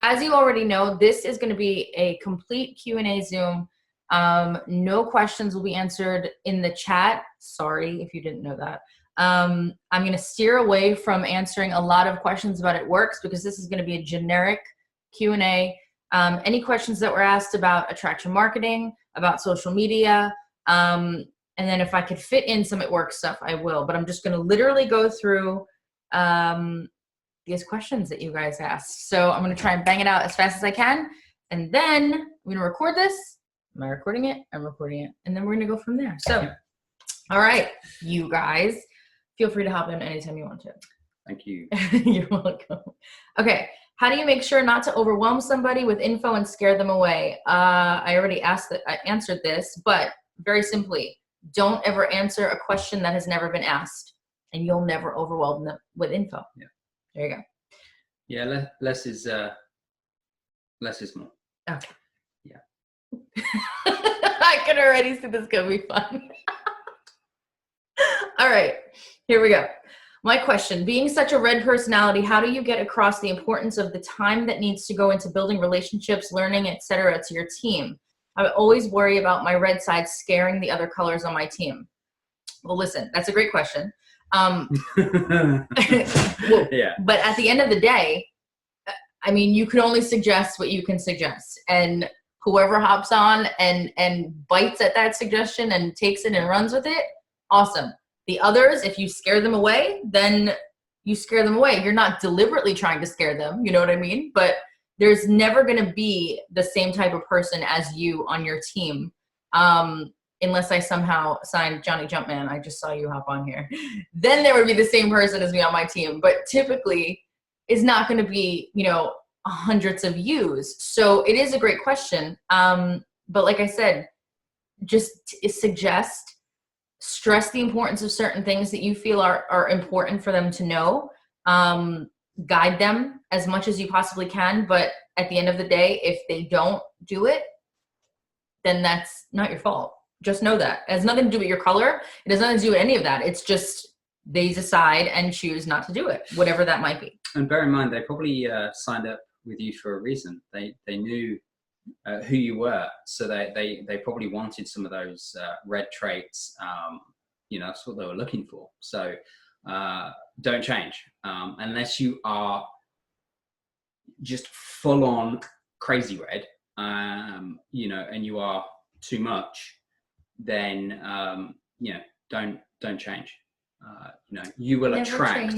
as you already know, this is going to be a complete Q&A Zoom. No questions will be answered in the chat. Sorry if you didn't know that. I'm going to steer away from answering a lot of questions about It Works because this is going to be a generic Q&A. Any questions that were asked about attraction marketing, about social media, and then if I could fit in some It Works stuff, I will. But I'm just going to literally go through these questions that you guys asked. So I'm going to try and bang it out as fast as I can. And then I'm going to record this. Am I recording it? I'm recording it. And then we're going to go from there. So, all right, you guys, feel free to hop in anytime you want to. Thank you. You're welcome. Okay. How do you make sure not to overwhelm somebody with info and scare them away? I already answered this, but very simply, don't ever answer a question that has never been asked, and you'll never overwhelm them with info. Yeah. There you go. Yeah, less is more. Okay. Yeah. I can already see this gonna be fun. All right, here we go. My question, being such a red personality, how do you get across the importance of the time that needs to go into building relationships, learning, etc. to your team? I always worry about my red side scaring the other colors on my team. Well, listen, that's a great question. Well, yeah. But at the end of the day, I mean, you can only suggest what you can suggest. And whoever hops on and bites at that suggestion and takes it and runs with it, awesome. The others, if you scare them away, then you scare them away. You're not deliberately trying to scare them, you know what I mean? But there's never going to be the same type of person as you on your team, unless I somehow signed Johnny Jumpman. I just saw you hop on here. Then there would be the same person as me on my team. But typically, it's not going to be, you know, hundreds of views. So it is a great question. But like I said, just suggest, stress the importance of certain things that you feel are important for them to know. Guide them as much as you possibly can. But at the end of the day, if they don't do it, then that's not your fault. Just know that. It has nothing to do with your color. It has nothing to do with any of that. It's just they decide and choose not to do it, whatever that might be. And bear in mind, they probably signed up with you for a reason. They knew who you were, so they probably wanted some of those red traits. You know, that's what they were looking for. So don't change unless you are just full on crazy red. You know, and you are too much. Then you know, don't change. You know, you will attract.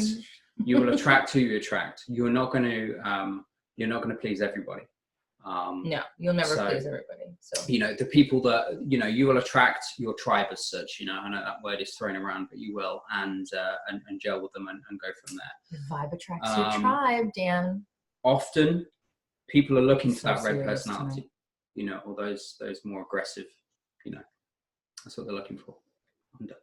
You will attract who you attract. You're not going to please everybody. No, you'll never please everybody. So you know, the people that you know, you will attract your tribe as such. You know, I know that word is thrown around, but you will, and gel with them and go from there. The vibe attracts your tribe, Dan. Often, people are looking for that red serious personality. tonight. You know, or those more aggressive. You know, that's what they're looking for. I'm done.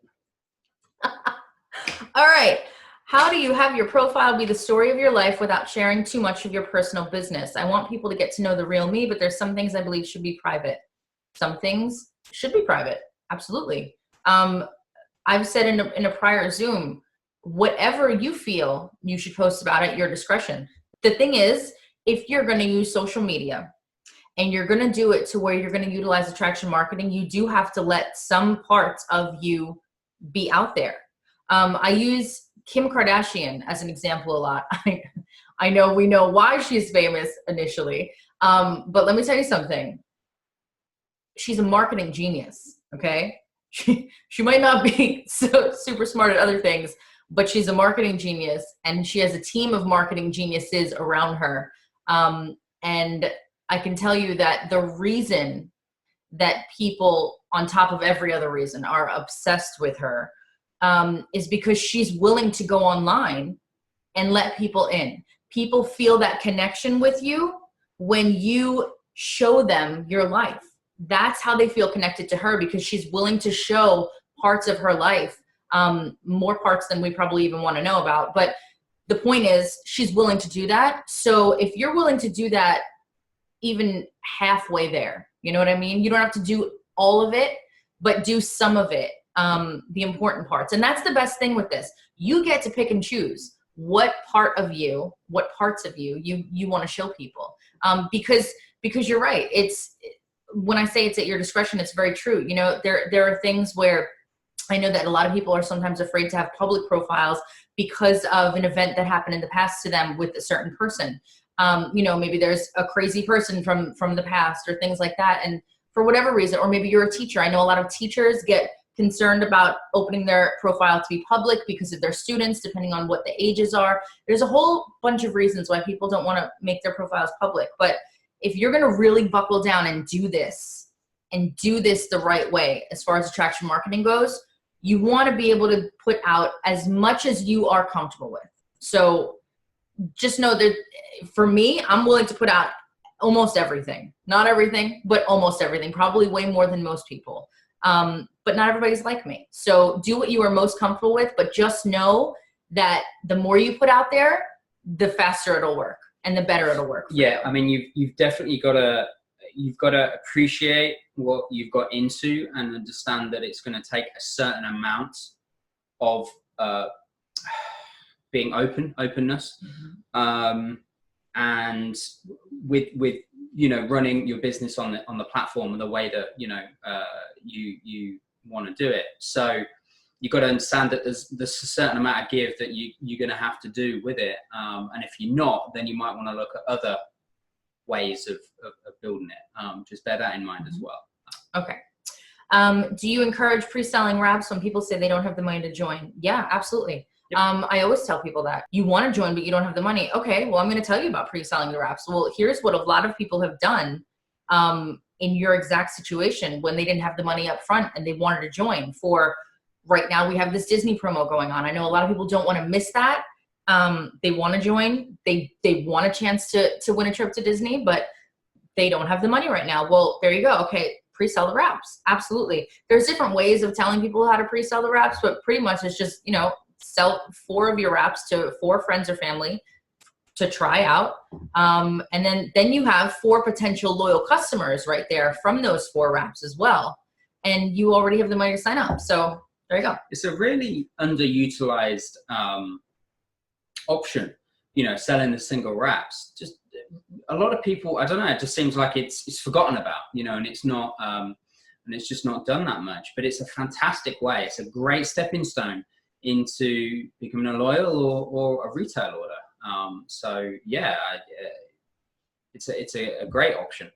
All right. How do you have your profile be the story of your life without sharing too much of your personal business? I want people to get to know the real me, but there's some things I believe should be private. Some things should be private. Absolutely. I've said in a prior Zoom, whatever you feel you should post about at your discretion. The thing is, if you're going to use social media and you're going to do it to where you're going to utilize attraction marketing, you do have to let some parts of you be out there. I use Kim Kardashian as an example a lot. I know we know why she's famous initially, but let me tell you something. She's a marketing genius, okay? She might not be so super smart at other things, but she's a marketing genius, and she has a team of marketing geniuses around her. And I can tell you that the reason that people, on top of every other reason, are obsessed with her is because she's willing to go online and let people in. People feel that connection with you when you show them your life. That's how they feel connected to her, because she's willing to show parts of her life, more parts than we probably even want to know about. But the point is, she's willing to do that. So if you're willing to do that, even halfway there, you know what I mean? You don't have to do all of it, but do some of it. The important parts. And that's the best thing with this. You get to pick and choose what parts of you you want to show people. Because you're right. When I say it's at your discretion, it's very true. You know, there are things where I know that a lot of people are sometimes afraid to have public profiles because of an event that happened in the past to them with a certain person. You know, maybe there's a crazy person from the past or things like that. And for whatever reason, or maybe you're a teacher. I know a lot of teachers get concerned about opening their profile to be public because of their students, depending on what the ages are. There's a whole bunch of reasons why people don't want to make their profiles public. But if you're going to really buckle down and do this the right way, as far as attraction marketing goes, you want to be able to put out as much as you are comfortable with. So just know that for me, I'm willing to put out almost everything. Not everything, but almost everything. Probably way more than most people. But not everybody's like me. So do what you are most comfortable with, but just know that the more you put out there, the faster it'll work and the better it'll work. Yeah, I mean, you've definitely got to appreciate what you've got into and understand that it's going to take a certain amount of being openness, and with you know, running your business on the platform and the way that you know you want to do it. So you've got to understand that there's a certain amount of give that you're going to have to do with it, and if you're not, then you might want to look at other ways of building it. Just bear that in mind as well. Okay. Do you encourage pre-selling wraps when people say they don't have the money to join? Yeah, absolutely. Yep. I always tell people that you want to join, but you don't have the money. Okay, well, I'm going to tell you about pre-selling the wraps. Well, here's what a lot of people have done in your exact situation when they didn't have the money up front and they wanted to join. For right now, we have this Disney promo going on. I know a lot of people don't want to miss that. They want to join. They want a chance to win a trip to Disney, but they don't have the money right now. Well, there you go. Okay, pre-sell the wraps. Absolutely. There's different ways of telling people how to pre-sell the wraps, but pretty much it's just, you know, sell 4 of your wraps to 4 friends or family to try out. And then you have 4 potential loyal customers right there from those 4 wraps as well. And you already have the money to sign up. So there you go. It's a really underutilized option, you know, selling the single wraps. Just a lot of people, I don't know, it just seems like it's forgotten about, you know, and it's not, and it's just not done that much, but it's a fantastic way. It's a great stepping stone into becoming a loyal or a retail order. So yeah, it's a great option.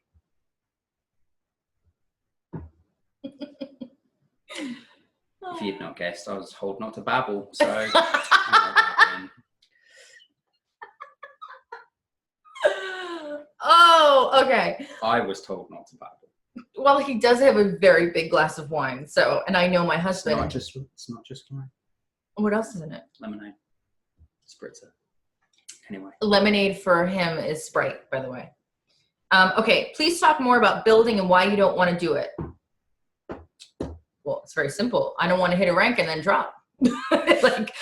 If you'd not guessed, I was told not to babble, so Oh, okay. I was told not to babble. Well, he does have a very big glass of wine, so, and I know my husband. It's not just wine. What else is in it? Lemonade, spritzer. Anyway. Lemonade for him is Sprite, by the way. Okay, please talk more about building and why you don't want to do it. Well, it's very simple. I don't want to hit a rank and then drop. Like,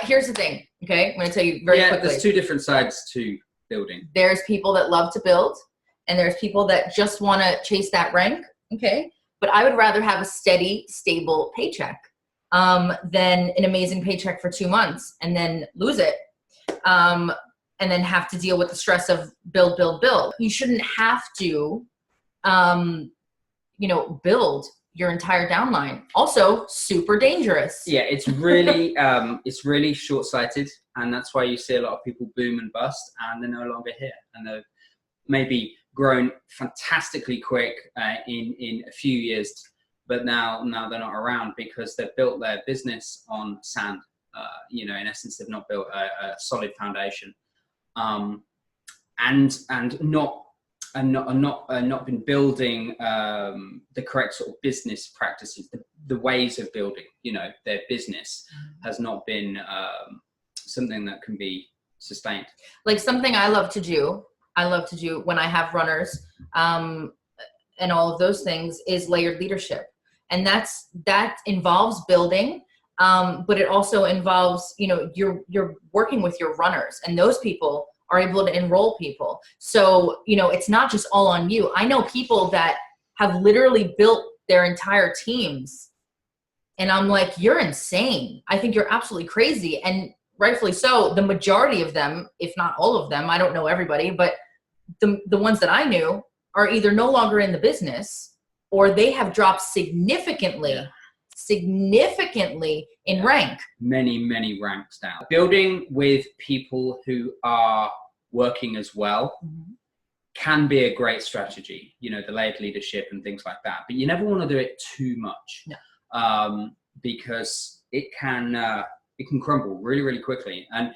here's the thing, okay? I'm going to tell you very quickly. There's 2 different sides to building. There's people that love to build, and there's people that just want to chase that rank, okay? But I would rather have a steady, stable paycheck than an amazing paycheck for 2 months and then lose it, and then have to deal with the stress of build. You shouldn't have to, build your entire downline. Also, super dangerous. Yeah, it's really short-sighted, and that's why you see a lot of people boom and bust, and they're no longer here, and they've maybe grown fantastically quick in a few years, but now they're not around because they've built their business on sand. In essence, they've not built a solid foundation, and not been building the correct sort of business practices, the ways of building, their business has not been something that can be sustained. Like something I love to do when I have runners and all of those things is layered leadership. And that involves building, but it also involves, you're working with your runners, and those people are able to enroll people. So, it's not just all on you. I know people that have literally built their entire teams, and I'm like, you're insane. I think you're absolutely crazy. And rightfully so. The majority of them, if not all of them, I don't know everybody, but the ones that I knew are either no longer in the business or they have dropped significantly in rank. Many ranks down. Building with people who are working as well can be a great strategy, you know, delayed leadership and things like that. But you never want to do it too much, because it can crumble really quickly, and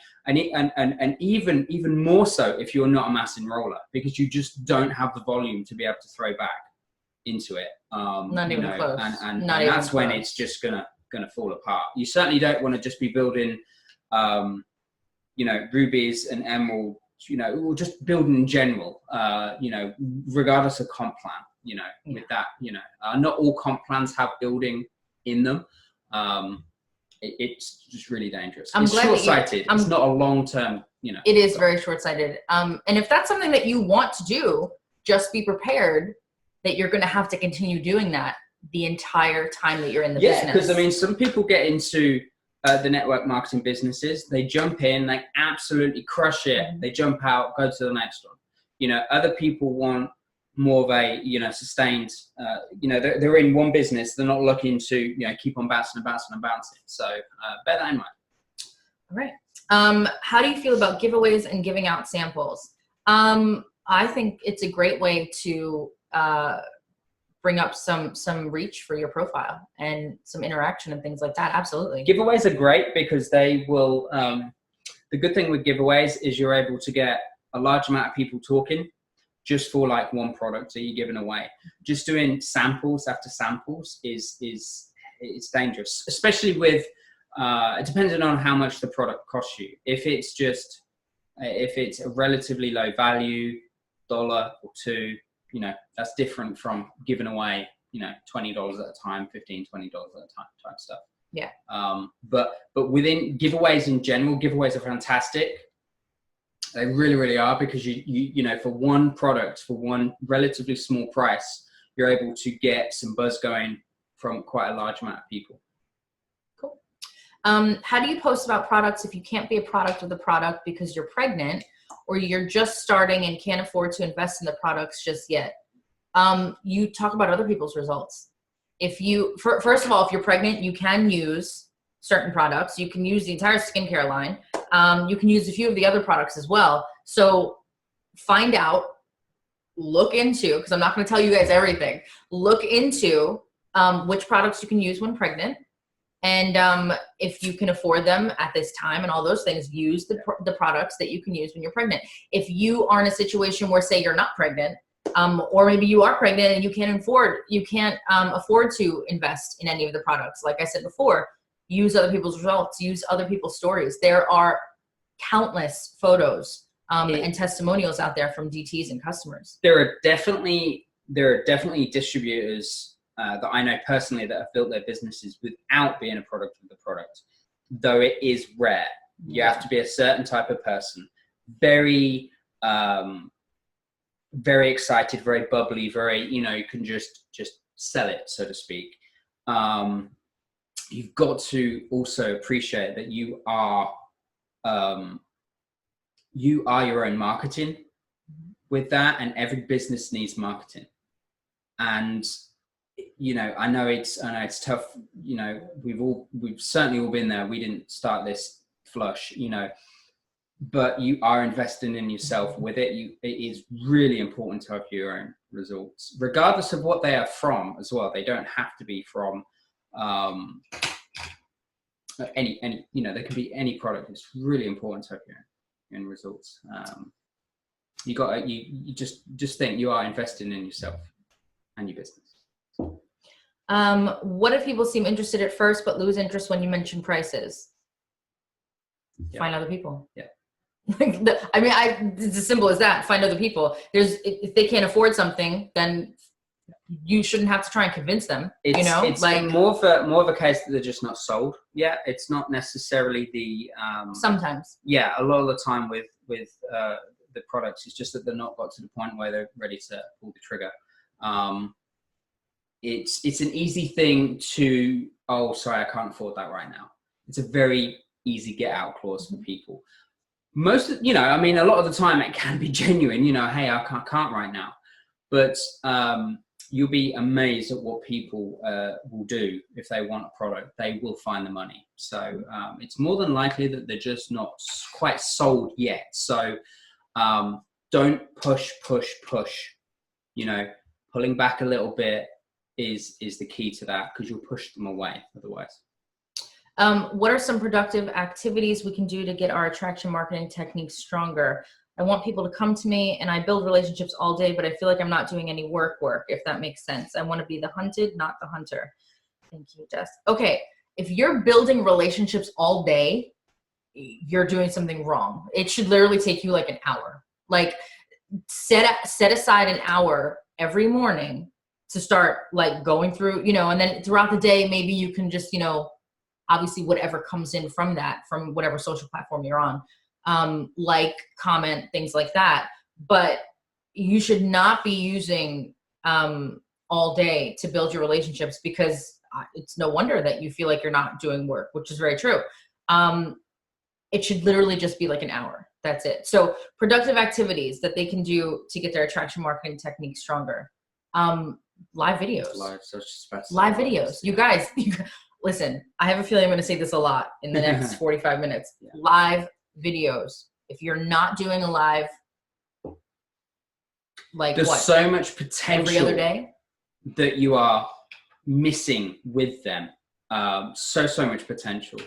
even more so if you're not a mass enroller, because you just don't have the volume to be able to throw back into it. Not even close. And that's when it's just gonna fall apart. You certainly don't want to just be building, you know, rubies and emerald, you know, or just building in general, you know, regardless of comp plan, you know, with that, you know, not all comp plans have building in them. It's just really dangerous. It's short-sighted. It's not a long-term, you know. It is very short-sighted. And if that's something that you want to do, just be prepared that you're going to have to continue doing that the entire time that you're in the business. Yeah, because I mean, some people get into the network marketing businesses. They jump in, they absolutely crush it. They jump out, go to the next one. You know, other people want more of a, you know, sustained, you know, they're in one business. They're not looking to, you know, keep on bouncing. So bear that in mind. All right. How do you feel about giveaways and giving out samples? I think it's a great way to bring up some reach for your profile and some interaction and things like that. Absolutely. Giveaways are great because they will, the good thing with giveaways is you're able to get a large amount of people talking just for like one product that you're giving away. Just doing samples after samples is dangerous, especially with, depending on how much the product costs you. If it's a relatively low value, $1 or $2, you know, that's different from giving away, you know, $20 at a time, $15, $20 at a time type stuff. Yeah. But within giveaways in general, giveaways are fantastic. They really are, because you know, for one product, for one relatively small price, you're able to get some buzz going from quite a large amount of people. Cool. How do you post about products if you can't be a product of the product because you're pregnant, or you're just starting and can't afford to invest in the products just yet? You talk about other people's results. If you, first of all, if you're pregnant, you can use certain products. You can use the entire skincare line. You can use a few of the other products as well. So find out, look into, because I'm not going to tell you guys everything, look into which products you can use when pregnant. And if you can afford them at this time and all those things, use the products that you can use when you're pregnant. If you are in a situation where, say, you're not pregnant, or maybe you are pregnant and you can't afford to invest in any of the products, like I said before, use other people's results, use other people's stories. There are countless photos and testimonials out there from DTs and customers. There are definitely distributors that I know personally that have built their businesses without being a product of the product, though it is rare. You have to be a certain type of person, very excited, very bubbly, very, you know, you can just sell it, so to speak. You've got to also appreciate that you are your own marketing with that, and every business needs marketing. And you know, I know it's tough. You know, we've certainly all been there. We didn't start this flush, you know, but you are investing in yourself with it. It is really important to have your own results, regardless of what they are from as well. They don't have to be from any, you know, there can be any product. It's really important to have your own results. You just think you are investing in yourself and your business. What if people seem interested at first but lose interest when you mention prices? Find other people. Yeah. I mean, it's as simple as that. Find other people. If they can't afford something, then you shouldn't have to try and convince them. It's like more of a case that they're just not sold. Yeah, it's not necessarily the. Sometimes. Yeah, a lot of the time with the products, it's just that they're not got to the point where they're ready to pull the trigger. It's an easy thing to, oh, sorry, I can't afford that right now. It's a very easy get out clause for people. I mean, a lot of the time it can be genuine, hey, I can't right now. But you'll be amazed at what people will do if they want a product. They will find the money. So it's more than likely that they're just not quite sold yet. So don't push. Pulling back a little bit is the key to that, because you'll push them away otherwise. What are some productive activities we can do to get our attraction marketing techniques stronger? I want people to come to me, and I build relationships all day, but I feel like I'm not doing any work, if that makes sense. I want to be the hunted, not the hunter. Thank you, Jess. Okay. If you're building relationships all day, you're doing something wrong. It should literally take you like an hour. Like set aside an hour every morning to start like going through, and then throughout the day, maybe you can just, obviously whatever comes in from that, from whatever social platform you're on, like, comment, things like that. But you should not be using all day to build your relationships, because it's no wonder that you feel like you're not doing work, which is very true. It should literally just be like an hour. That's it. So productive activities that they can do to get their attraction marketing technique stronger. Live videos. Live videos. You guys, listen, I have a feeling I'm going to say this a lot in the next 45 minutes. Yeah. Live videos. If you're not doing a live, like, there's so much potential every other day that you are missing with them. So much potential.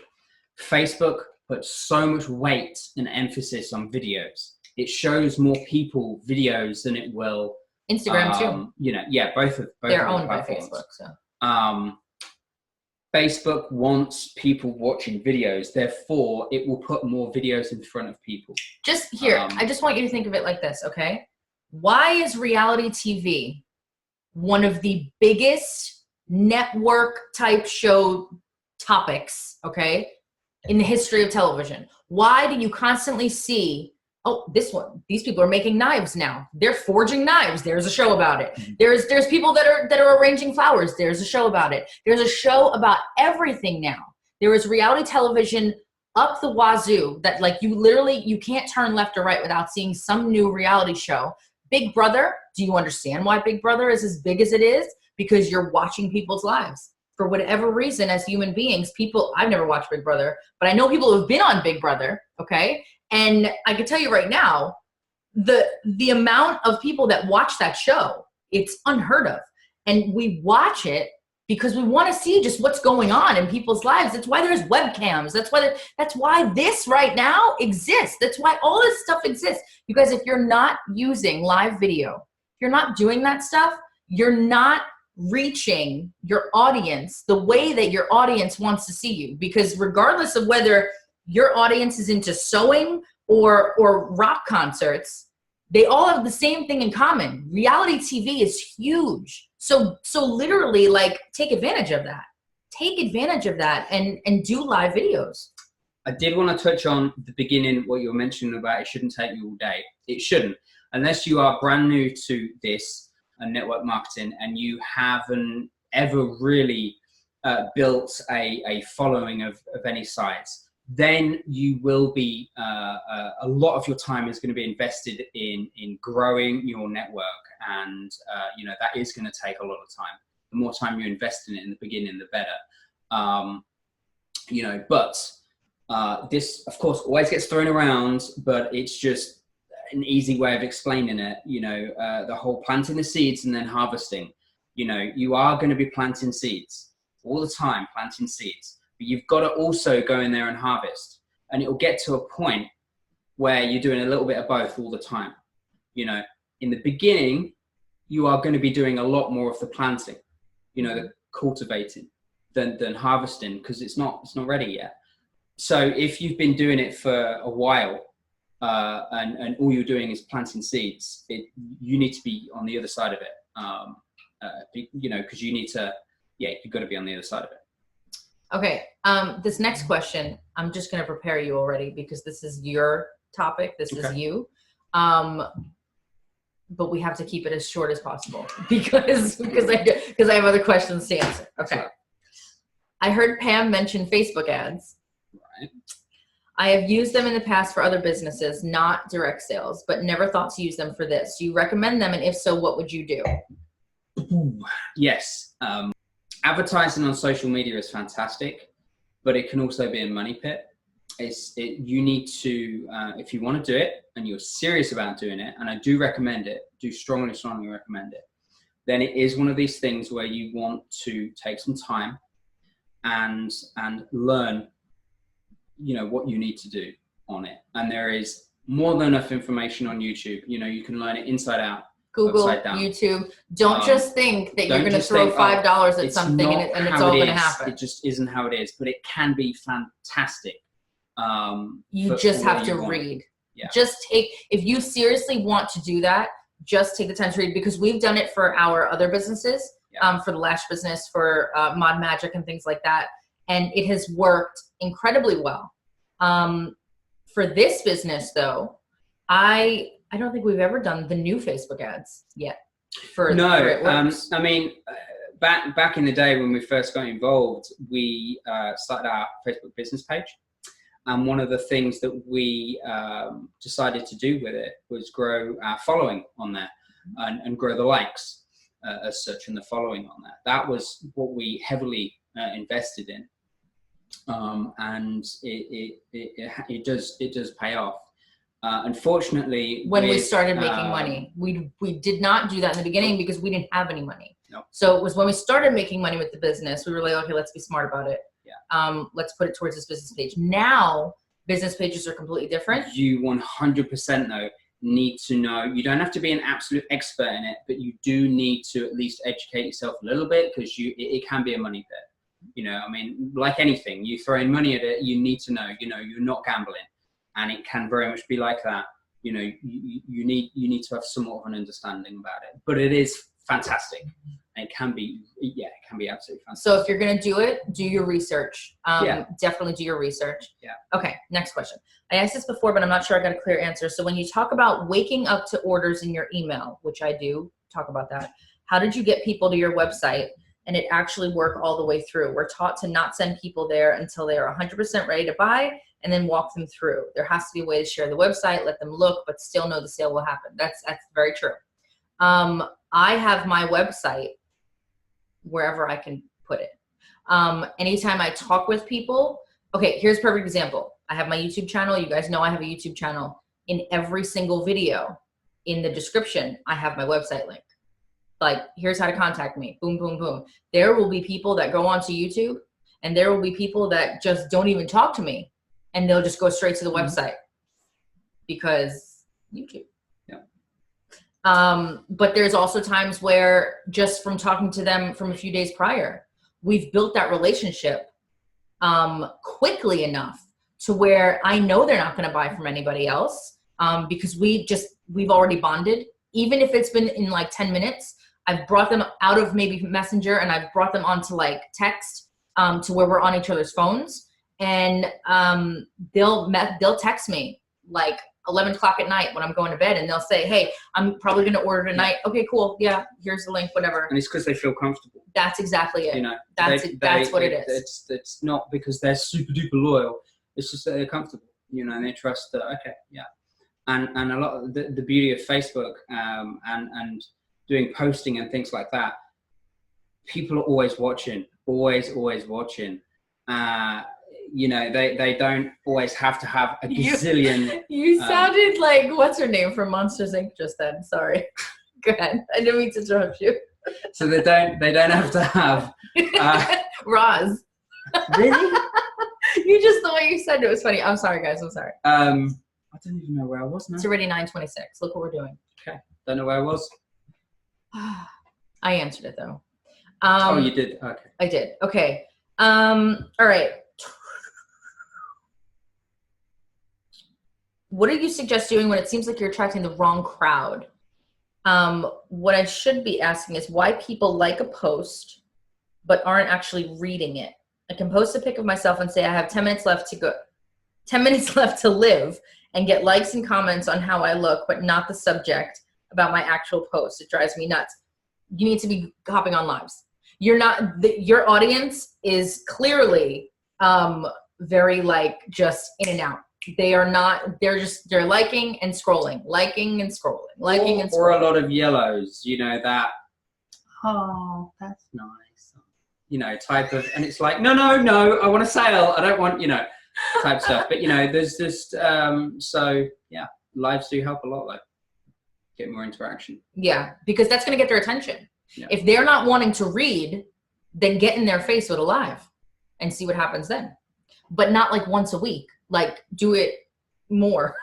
Facebook puts so much weight and emphasis on videos. It shows more people videos than it will Instagram too. Both they're of owned by Facebook. So Facebook wants people watching videos, therefore it will put more videos in front of people. Just here, I just want you to think of it like this, okay? Why is reality TV one of the biggest network type show topics, okay, in the history of television? Why do you constantly see, oh, these people are making knives now. They're forging knives. There's a show about it. There's people that are arranging flowers. There's a show about it. There's a show about everything now. There is reality television up the wazoo that, like, you can't turn left or right without seeing some new reality show. Big Brother, do you understand why Big Brother is as big as it is? Because you're watching people's lives. For whatever reason, as human beings, I've never watched Big Brother, but I know people who have been on Big Brother, okay? And I can tell you right now, the amount of people that watch that show, it's unheard of. And we watch it because we want to see just what's going on in people's lives. That's why there's webcams. That's why this right now exists. That's why all this stuff exists. Because if you're not using live video, if you're not doing that stuff, you're not reaching your audience the way that your audience wants to see you. Because regardless of whether your audience is into sewing or rock concerts, they all have the same thing in common. Reality TV is huge. So literally, like, take advantage of that. Take advantage of that and do live videos. I did want to touch on the beginning, what you were mentioning about it shouldn't take you all day. It shouldn't. Unless you are brand new to this network marketing and you haven't ever really built a following of any size, then you will be, a lot of your time is going to be invested in growing your network. And, that is going to take a lot of time. The more time you invest in it in the beginning, the better. But this, of course, always gets thrown around, but it's just an easy way of explaining it. The whole planting the seeds and then harvesting. You are going to be planting seeds all the time, planting seeds. But you've got to also go in there and harvest. And it will get to a point where you're doing a little bit of both all the time. In the beginning, you are going to be doing a lot more of the planting, the cultivating than harvesting, because it's not ready yet. So if you've been doing it for a while and all you're doing is planting seeds, you need to be on the other side of it, because you need to, you've got to be on the other side of it. Okay. This next question, I'm just going to prepare you already because this is your topic. This is you. But we have to keep it as short as possible because I have other questions to answer. Okay. Sure. I heard Pam mention Facebook ads. Right. I have used them in the past for other businesses, not direct sales, but never thought to use them for this. Do you recommend them? And if so, what would you do? Yes. Advertising on social media is fantastic, but it can also be a money pit. You need to, if you want to do it and you're serious about doing it, and I do recommend it, do strongly recommend it, then it is one of these things where you want to take some time and learn, what you need to do on it. And there is more than enough information on YouTube. You can learn it inside out, Google, upside down. YouTube. Don't just think that you're going to throw $5 at something and it's all going to happen. It just isn't how it is, but it can be fantastic. You just have to read. Yeah. If you seriously want to do that, just take the time to read, because we've done it for our other businesses, for the lash business, for Mod Magic and things like that. And it has worked incredibly well. For this business though, I don't think we've ever done the new Facebook ads yet. I mean, back in the day when we first got involved, we started our Facebook business page. And one of the things that we decided to do with it was grow our following on there and grow the likes as such, and the following on that. That was what we heavily invested in. And it does pay off. Unfortunately, when we started making money, we did not do that in the beginning because we didn't have any money. No. So it was when we started making money with the business, we were like, okay, let's be smart about it. Yeah. Let's put it towards this business page. Now, business pages are completely different. You 100% though need to know. You don't have to be an absolute expert in it, but you do need to at least educate yourself a little bit, because it can be a money pit. I mean, like anything, you throw in money at it, you need to know. You're not gambling, and it can very much be like that. You need to have somewhat of an understanding about it, but it is fantastic. And it can be absolutely fantastic. So if you're going to do it, do your research. Definitely do your research. Yeah. Okay. Next question. I asked this before, but I'm not sure I got a clear answer. So when you talk about waking up to orders in your email, which I do talk about that, how did you get people to your website and it actually work all the way through? We're taught to not send people there until they are 100% ready to buy and then walk them through. There has to be a way to share the website, let them look, but still know the sale will happen. That's very true. I have my website wherever I can put it. Anytime I talk with people, okay, here's a perfect example. I have my YouTube channel. You guys know I have a YouTube channel. In every single video, in the description, I have my website link. Like, here's how to contact me. Boom, boom, boom. There will be people that go onto YouTube, and there will be people that just don't even talk to me, and they'll just go straight to the website because YouTube. But there's also times where just from talking to them from a few days prior, we've built that relationship quickly enough to where I know they're not going to buy from anybody else because we've already bonded. Even if it's been in like 10 minutes, I've brought them out of maybe Messenger and I've brought them onto like text to where we're on each other's phones, and they'll text me like 11 o'clock at night when I'm going to bed, and they'll say, hey, I'm probably going to order tonight. Okay, cool. Yeah, here's the link, whatever. And it's because they feel comfortable. That's exactly it. That's what it is. It's not because they're super duper loyal. It's just that they're comfortable, and they trust that, okay, yeah. And a lot of the beauty of Facebook and doing posting and things like that, people are always watching, always watching. They don't always have to have a gazillion. You sounded like, what's her name from Monsters Inc. just then. Sorry. Go ahead. I didn't mean to interrupt you. So they don't have to have Roz. Really? The way you said it was funny. I'm sorry, guys. I'm sorry. I don't even know where I was now. It's already 9:26. Look what we're doing. Okay. Don't know where I was. I answered it though. Oh, you did? Okay. I did. Okay. All right. What do you suggest doing when it seems like you're attracting the wrong crowd? What I should be asking is why people like a post but aren't actually reading it. I can post a pic of myself and say I have 10 minutes left to live, and get likes and comments on how I look, but not the subject about my actual post. It drives me nuts. You need to be hopping on lives. Your audience is clearly very like just in and out. They are not, they're liking and scrolling, liking and scrolling, liking and scrolling. Or a lot of yellows, you know, that, oh, that's nice, you know, type of, and it's like, no, I want a sale. I don't want, you know, type stuff. But, you know, there's just, so yeah, lives do help a lot, like get more interaction. Yeah, because that's going to get their attention. Yeah. If they're not wanting to read, then get in their face with a live and see what happens then. But not like once a week. Like do it more,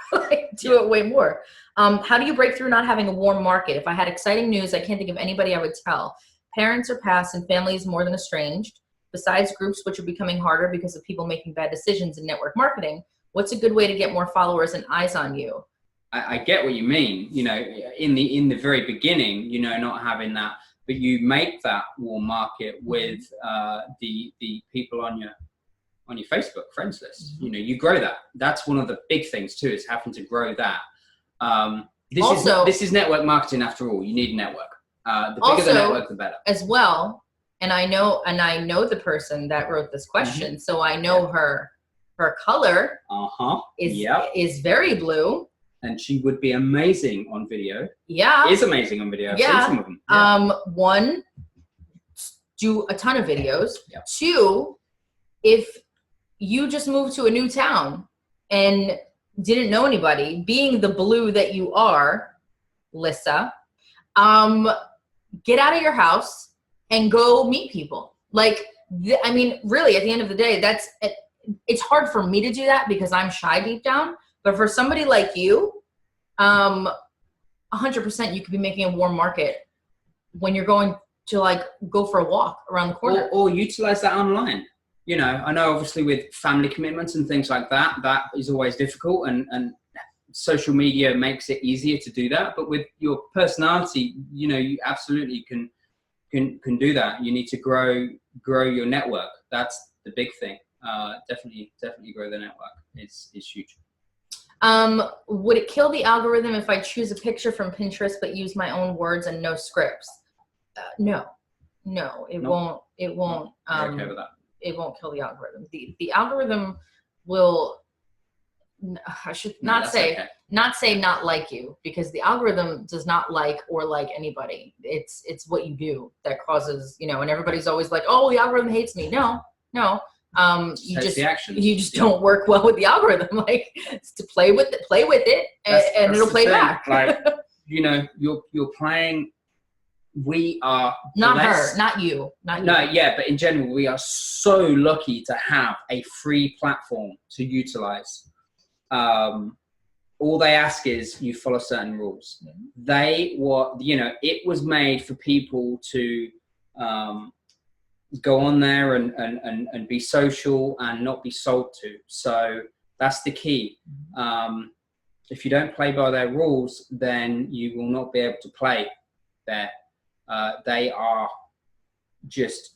do it way more. How do you break through not having a warm market? If I had exciting news, I can't think of anybody I would tell. Parents are past and families more than estranged. Besides groups, which are becoming harder because of people making bad decisions in network marketing, what's a good way to get more followers and eyes on you? I get what you mean, you know, in the very beginning, you know, not having that, but you make that warm market with the people on your Facebook friends list. You know, you grow that. That's one of the big things too, is having to grow that. This is network marketing after all. You need a network. The bigger the network, the better. As well, and I know the person that wrote this question, so I know her color is very blue. And she would be amazing on video. Yeah. Is amazing on video. I've seen some of them. Yeah. One, do a ton of videos. Yep. Two, if you just moved to a new town and didn't know anybody, being the blue that you are, Lissa, get out of your house and go meet people. Like, I mean, really, at the end of the day, it's hard for me to do that because I'm shy deep down. But for somebody like you, 100% you could be making a warm market when you're going to like go for a walk around the corner. Or utilize that online. You know, I know obviously with family commitments and things like that, that is always difficult, and social media makes it easier to do that. But with your personality, you know, you absolutely can do that. You need to grow your network. That's the big thing. Definitely grow the network. It's huge. Would it kill the algorithm if I choose a picture from Pinterest but use my own words and no scripts? No, it won't. It won't. Okay with that. It won't kill the algorithm. The algorithm will. I should not say not like you, because the algorithm does not like or like anybody. It's what you do that causes, you know. And everybody's always like, oh, the algorithm hates me. No. You just don't work well with the algorithm. Like, it's to play with it, and it'll play back. Like, you know, you're playing. We are not you. No, yeah, but in general, we are so lucky to have a free platform to utilize. All they ask is you follow certain rules. It was made for people to go on there and be social and not be sold to. So that's the key. If you don't play by their rules, then you will not be able to play there. They are just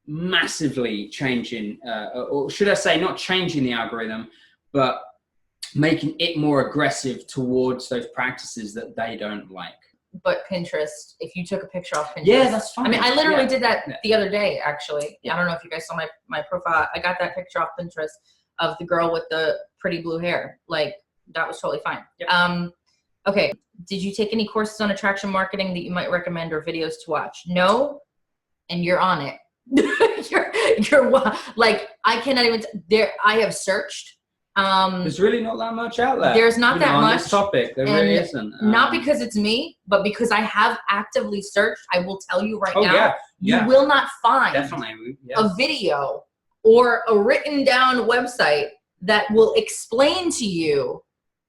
massively changing, or should I say not changing the algorithm, but making it more aggressive towards those practices that they don't like. But Pinterest, if you took a picture off Pinterest. Yeah, that's fine. I mean, I literally did that the other day, actually. I don't know if you guys saw my profile. I got that picture off Pinterest of the girl with the pretty blue hair. Like, that was totally fine. Yep. Okay. Did you take any courses on attraction marketing that you might recommend or videos to watch? No. And you're on it. you're like, I cannot even, I have searched. There's really not that much out there. There's not that much on this topic. There really isn't. Not because it's me, but because I have actively searched. I will tell you right now, you yeah. will not find a video or a written down website that will explain to you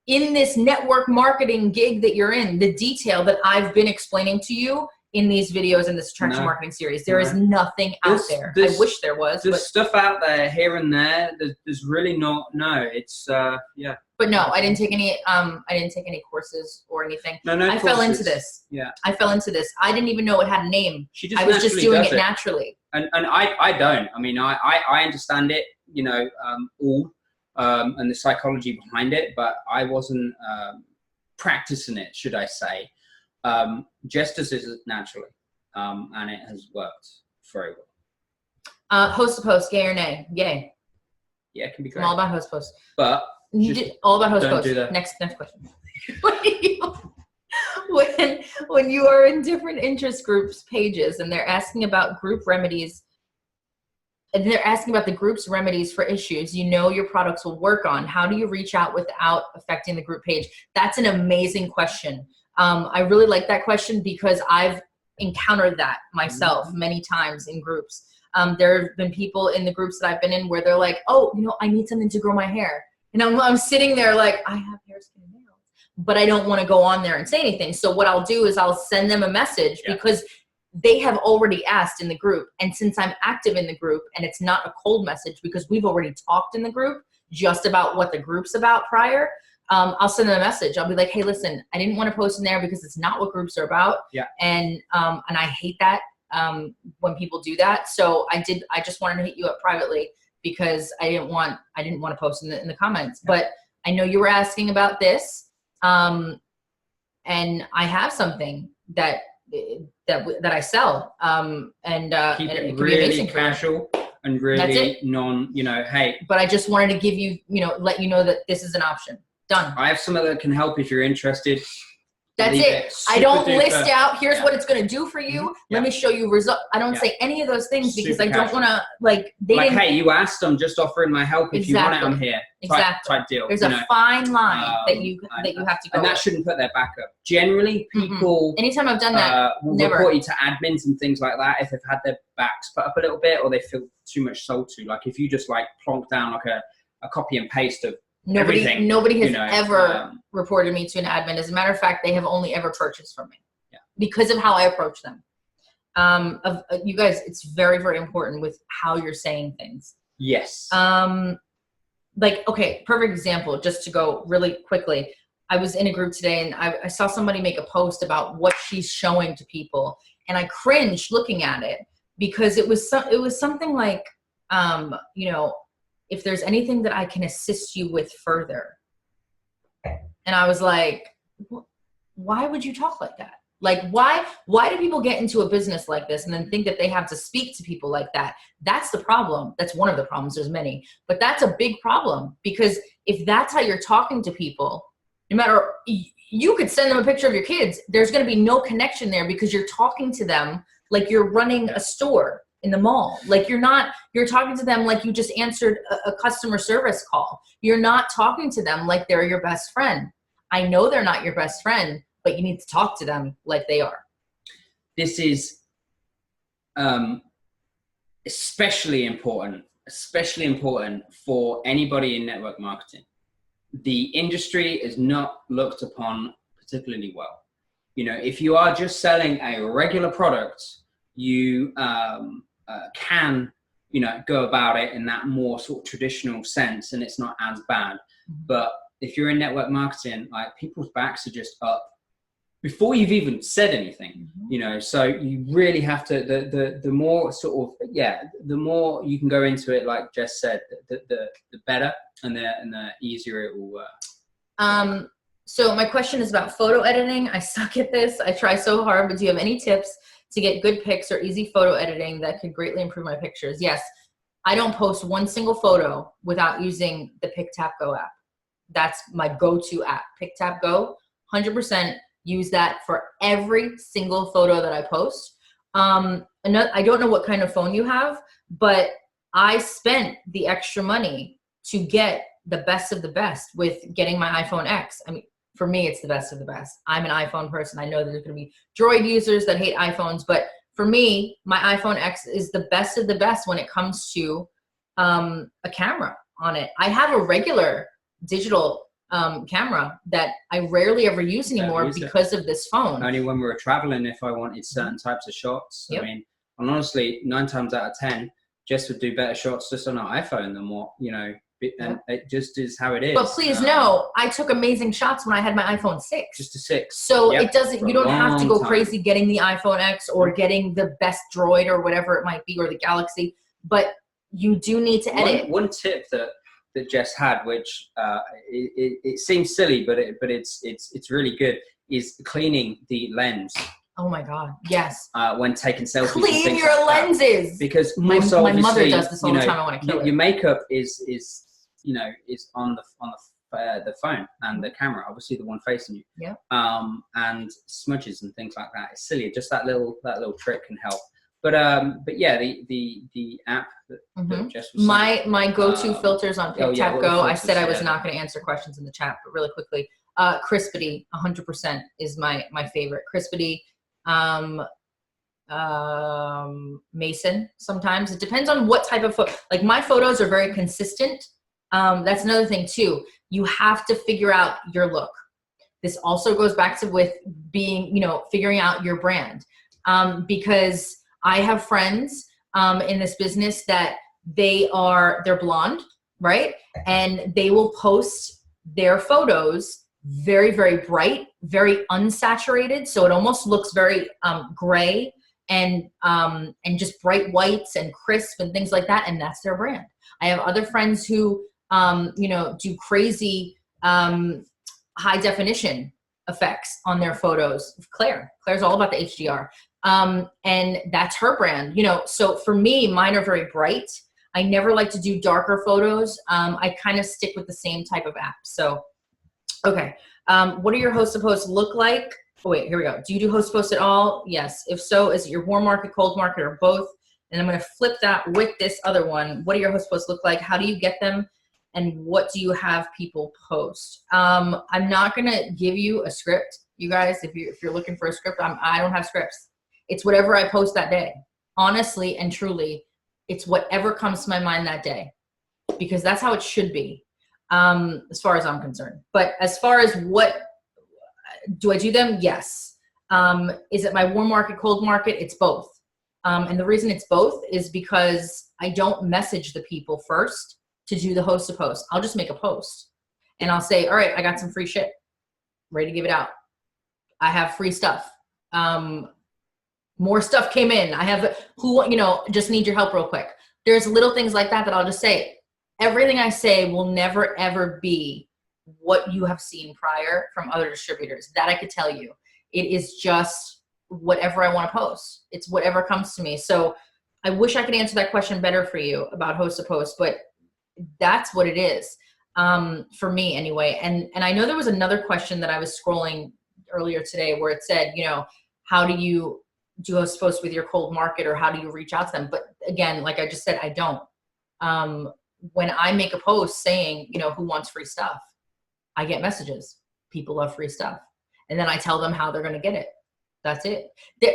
in this network marketing gig that you're in, the detail that I've been explaining to you in these videos in this attraction marketing series. There is nothing out there. I wish there was. There's stuff out there here and there. There's really not. No, it's yeah. But no, I didn't take any courses or anything. No I fell into this. Yeah. I fell into this. I didn't even know it had a name. I was just doing it naturally. And I don't. I mean, I understand it, you know, all and the psychology behind it, but I wasn't practicing it, should I say. Just as is naturally, and it has worked very well. Host to post, yay or nay? Yay. Yeah, it can be great. I'm all about host post. But All about host don't coach. do that. Next question. when you are in different interest groups pages and they're asking about group remedies, and they're asking about the group's remedies for issues your products will work on, how do you reach out without affecting the group page? That's an amazing question. I really like that question because I've encountered that myself many times in groups. There have been people in the groups that I've been in where they're like, oh, I need something to grow my hair. And I'm sitting there like, I have hair, skin, and nails, but I don't want to go on there and say anything. So what I'll do is I'll send them a message because they have already asked in the group. And since I'm active in the group and it's not a cold message because we've already talked in the group just about what the group's about prior, I'll send them a message. I'll be like, hey, listen, I didn't want to post in there because it's not what groups are about. Yeah. And I hate that when people do that. So I just wanted to hit you up privately because I didn't want to post in the comments. Yeah. But I know you were asking about this. And I have something that I sell. Keep it really casual and really hey. But I just wanted to give you, let you know that this is an option. Done. I have some that can help if you're interested. That's it. I don't list out, here's what it's going to do for you. Let me show you results. I don't say any of those things because I don't want to, hey, you asked, I'm just offering my help. If you want it, I'm here. Type deal. There's a fine line that you have to go. And that shouldn't put their back up. Generally, people, anytime I've done that, will never report you to admins and things like that if they've had their backs put up a little bit or they feel too much sold to. Like if you just plonk down like a copy and paste of Nobody has ever reported me to an admin. As a matter of fact, they have only ever purchased from me because of how I approach them. You guys, it's very, very important with how you're saying things. Yes. Okay, perfect example, just to go really quickly. I was in a group today and I saw somebody make a post about what she's showing to people. And I cringed looking at it because it was something like, if there's anything that I can assist you with further. And I was like, why would you talk like that? Like, why do people get into a business like this and then think that they have to speak to people like that? That's the problem. That's one of the problems. There's many, but that's a big problem because if that's how you're talking to people, no matter, you could send them a picture of your kids. There's going to be no connection there because you're talking to them like you're running a store in the mall. Like you're talking to them like you just answered a customer service call. You're not talking to them like they're your best friend. I know they're not your best friend, but you need to talk to them like they are. This is especially important for anybody in network marketing. The industry is not looked upon particularly well. If you are just selling a regular product, you can go about it in that more sort of traditional sense and it's not as bad. But if you're in network marketing, people's backs are just up before you've even said anything, so you really have to, the more sort of, the more you can go into it, like Jess said, the better and the easier it will work. So my question is about photo editing. I suck at this. I try so hard, but do you have any tips to get good pics or easy photo editing that could greatly improve my pictures? Yes. I don't post one single photo without using the PicTapGo app. That's my go-to app. PicTapGo, 100% use that for every single photo that I post. I don't know what kind of phone you have, but I spent the extra money to get the best of the best with getting my iPhone X. I mean, for me, it's the best of the best. I'm an iPhone person. I know that there's going to be Droid users that hate iPhones, but for me, my iPhone X is the best of the best when it comes to a camera on it. I have a regular digital camera that I rarely ever use anymore because of this phone. Only when we were traveling, if I wanted certain types of shots. Yep. I mean, and honestly, 9 times out of 10, Jess would do better shots just on her iPhone than what, and it just is how it is. But please know, I took amazing shots when I had my iPhone 6. Just a 6. So it doesn't, you don't have to go crazy getting the iPhone X or getting the best Droid or whatever it might be, or the Galaxy, but you do need to edit. One tip that Jess had, which it seems silly, but it's really good, is cleaning the lens. Oh my God, yes. When taking selfies. Clean your lenses. Because my mother does this all the time. I want to kill her. Your makeup is on the the phone and the camera, obviously the one facing you. Yeah. And smudges and things like that. It's silly. Just that little trick can help. But yeah, the app that Jess was saying, my go-to filters on Tap Go. I said I was not going to answer questions in the chat, but really quickly, Crispity 100% is my favorite. Crispity, Mason. Sometimes it depends on what type of photo. Like my photos are very consistent. That's another thing too. You have to figure out your look. This also goes back to with being, figuring out your brand, because I have friends in this business that they're blonde, right? And they will post their photos very, very bright, very unsaturated. So it almost looks very gray and just bright whites and crisp and things like that. And that's their brand. I have other friends who, do crazy high definition effects on their photos. Claire's all about the HDR. And that's her brand, so for me, mine are very bright. I never like to do darker photos. I kind of stick with the same type of app. So, okay. What do your host posts look like? Oh, wait, here we go. Do you do host posts at all? Yes. If so, is it your warm market, cold market, or both? And I'm going to flip that with this other one. What do your host posts look like? How do you get them? And what do you have people post? I'm not going to give you a script, you guys. If you're looking for a script, I don't have scripts. It's whatever I post that day. Honestly and truly, it's whatever comes to my mind that day, because that's how it should be, as far as I'm concerned. But as far as what do I do them? Yes. Is it my warm market, cold market? It's both. And the reason it's both is because I don't message the people first to do the host to post. I'll just make a post and I'll say, all right, I got some free shit, ready to give it out. I have free stuff. More stuff came in. I have just need your help real quick. There's little things like that I'll just say. Everything I say will never, ever be what you have seen prior from other distributors. That I could tell you. It is just whatever I want to post. It's whatever comes to me. So I wish I could answer that question better for you about host to post, but that's what it is, for me anyway. And I know there was another question that I was scrolling earlier today where it said, how do you do host to post with your cold market, or how do you reach out to them? But again, like I just said, I don't. When I make a post saying, who wants free stuff, I get messages. People love free stuff. And then I tell them how they're going to get it. That's it.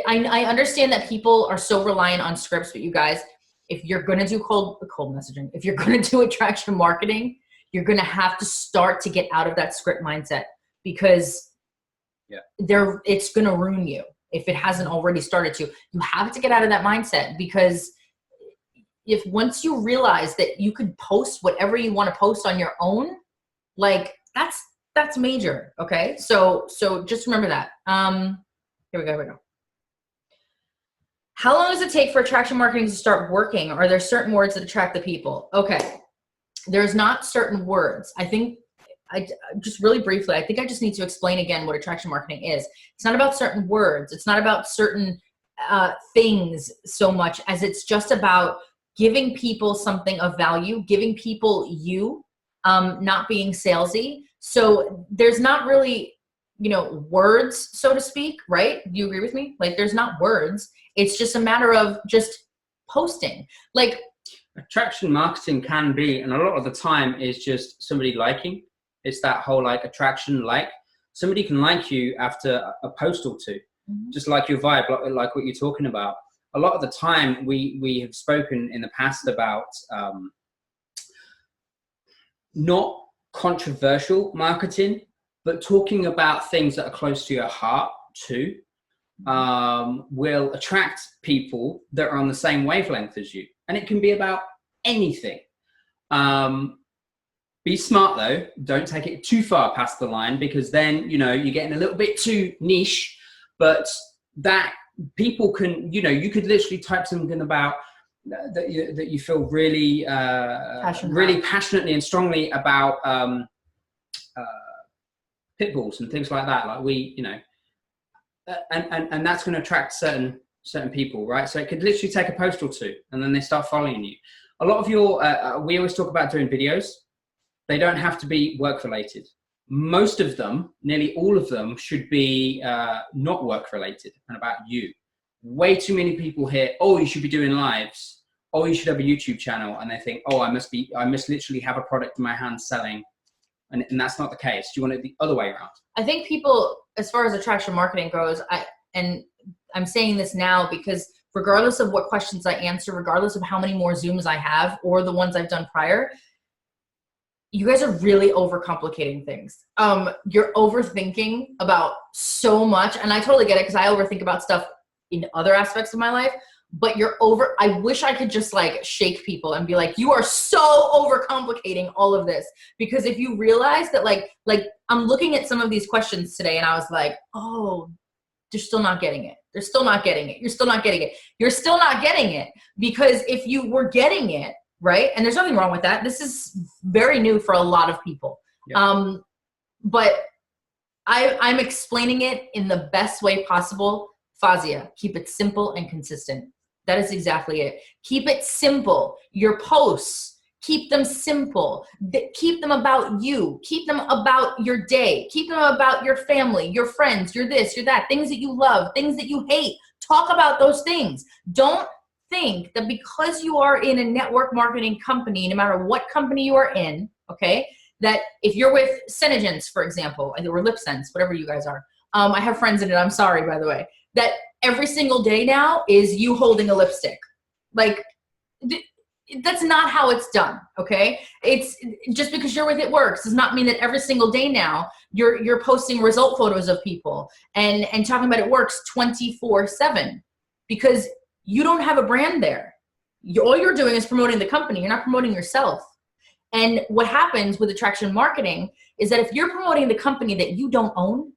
I understand that people are so reliant on scripts, but you guys, if you're going to do cold messaging, if you're going to do attraction marketing, you're going to have to start to get out of that script mindset, because it's going to ruin you if it hasn't already started to. You have to get out of that mindset, because if once you realize that you could post whatever you want to post on your own, like that's major. Okay. So just remember that. Here we go. How long does it take for attraction marketing to start working? Are there certain words that attract the people? Okay. There's not certain words. I think just really briefly, I think I just need to explain again what attraction marketing is. It's not about certain words. It's not about certain things so much as it's just about giving people something of value, giving people you, not being salesy. So there's not really, words, so to speak, right? Do you agree with me? Like there's not words. It's just a matter of just posting. Like attraction marketing can be, and a lot of the time is just somebody liking. It's that whole like attraction, like somebody can like you after a post or two, just like your vibe, like what you're talking about. A lot of the time we have spoken in the past about not controversial marketing, but talking about things that are close to your heart too, will attract people that are on the same wavelength as you. And it can be about anything. Be smart though, don't take it too far past the line, because then, you're getting a little bit too niche, but that people can, you could literally type something about that you feel really, really passionately and strongly about, pit bulls and things like that. Like and that's going to attract certain people, right? So it could literally take a post or two and then they start following you. A lot of your, we always talk about doing videos. they don't have to be work related. Most of them, nearly all of them, should be not work related and about you. Way too many people hear, oh, you should be doing lives. Oh, you should have a YouTube channel. And they think, oh, I must literally have a product in my hand selling. And that's not the case. You want it the other way around. I think people, as far as attraction marketing goes, I'm saying this now because regardless of what questions I answer, regardless of how many more Zooms I have or the ones I've done prior, you guys are really overcomplicating things. You're overthinking about so much. And I totally get it because I overthink about stuff in other aspects of my life. But I wish I could just like shake people and be like, you are so overcomplicating all of this. Because if you realize that like I'm looking at some of these questions today and I was like, oh, they're still not getting it. They're still not getting it. You're still not getting it. You're still not getting it. Because if you were getting it, right? And there's nothing wrong with that. This is very new for a lot of people. Yeah. But I'm explaining it in the best way possible. Fazia, keep it simple and consistent. That is exactly it. Keep it simple. Your posts, keep them simple. Keep them about you. Keep them about your day. Keep them about your family, your friends, your this, your that, things that you love, things that you hate. Talk about those things. Don't think that because you are in a network marketing company, no matter what company you are in, okay, that if you're with Senegence, for example, or LipSense, whatever you guys are, I have friends in it, I'm sorry, by the way, that every single day now is you holding a lipstick. Like, that's not how it's done, okay? It's just because you're with It Works does not mean that every single day now you're posting result photos of people and talking about It Works 24/7 because you don't have a brand there. All you're doing is promoting the company. You're not promoting yourself. And what happens with attraction marketing is that if you're promoting the company that you don't own,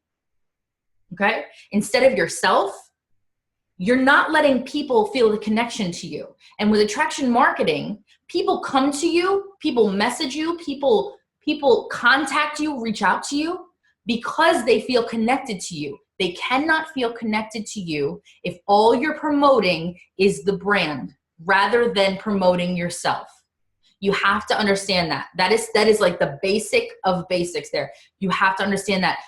okay, instead of yourself, you're not letting people feel the connection to you. And with attraction marketing, people come to you, people message you, people contact you, reach out to you because they feel connected to you. They cannot feel connected to you if all you're promoting is the brand rather than promoting yourself. You have to understand that. That is like the basic of basics there. You have to understand that